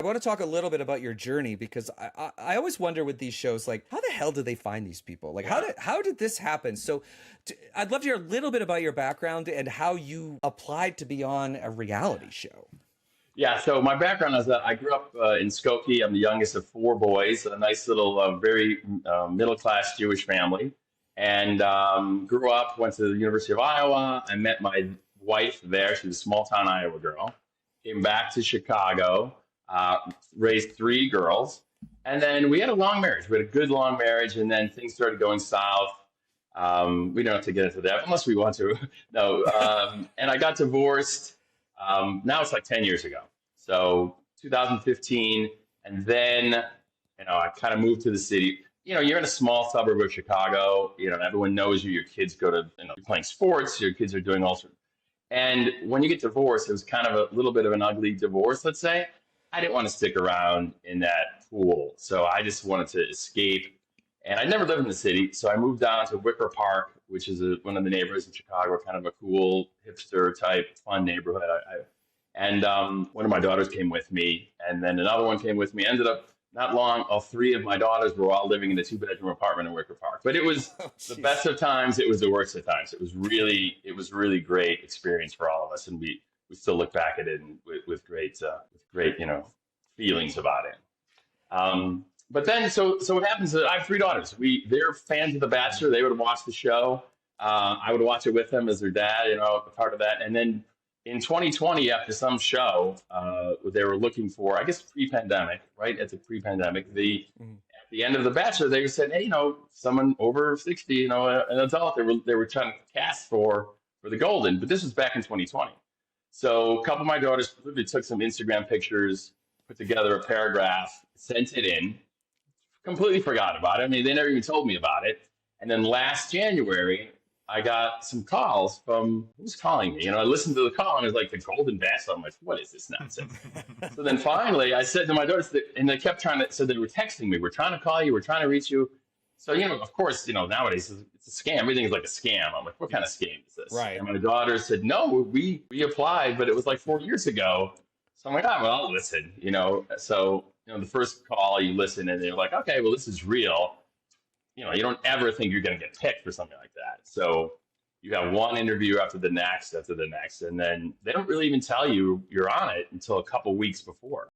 I want to talk a little bit about your journey because I always wonder with these shows, like, how the hell did they find these people? Like, how did this happen? So, I'd love to hear a little bit about your background and how you applied to be on a reality show. Yeah, so my background is that I grew up in Skokie. I'm the youngest of four boys, a nice little, very middle class Jewish family. And grew up, went to the University of Iowa. I met my wife there. She was a small town Iowa girl. Came back to Chicago, uh, raised three girls. And then we had a long marriage. We had a good long marriage. And then things started going south. We don't have to get into that unless we want to. No. And I got divorced. Now it's like 10 years ago. So 2015, and then, I kind of moved to the city. You're in a small suburb of Chicago. Everyone knows you. Your kids go to, you're playing sports. Your kids are doing all sorts. And when you get divorced, it was kind of a little bit of an ugly divorce, let's say. I didn't want to stick around in that pool. So I just wanted to escape. And I never lived in the city. So I moved down to Wicker Park, which is one of the neighborhoods in Chicago, kind of a cool hipster type fun neighborhood. And one of my daughters came with me, and then another one came with me. Ended up not long, all three of my daughters were all living in a two-bedroom apartment in Wicker Park. But it was Oh, the jeez. best of times. It was the worst of times. It was really great experience for all of us, and we still look back at it and with great feelings about it. But then, so what happens is I have three daughters. They're fans of The Bachelor. They would watch the show. I would watch it with them as their dad, a part of that. And then in 2020, after some show, they were looking for, I guess, pre-pandemic, right? At the pre-pandemic, Mhm. at the end of The Bachelor, they said, hey, someone over 60, an adult, they were trying to cast for the Golden, but this was back in 2020. So a couple of my daughters literally took some Instagram pictures, put together a paragraph, sent it in, completely forgot about it. I mean, they never even told me about it. And then last January, I got some calls from who's calling me. I listened to the call and it was like the Golden Bachelor. I'm like, what is this nonsense? So then finally, I said to my daughters, and they kept trying to. So they were texting me. We're trying to call you. We're trying to reach you. So of course, nowadays it's a scam. Everything is like a scam. I'm like, what kind of scam is this? Right. And my daughter said, no, we applied, but it was like 4 years ago. So I'm like, well, I'll listen. So the first call you listen and they're like, okay, well, this is real. You don't ever think you're going to get picked for something like that. So you have one interview after the next, and then they don't really even tell you you're on it until a couple weeks before.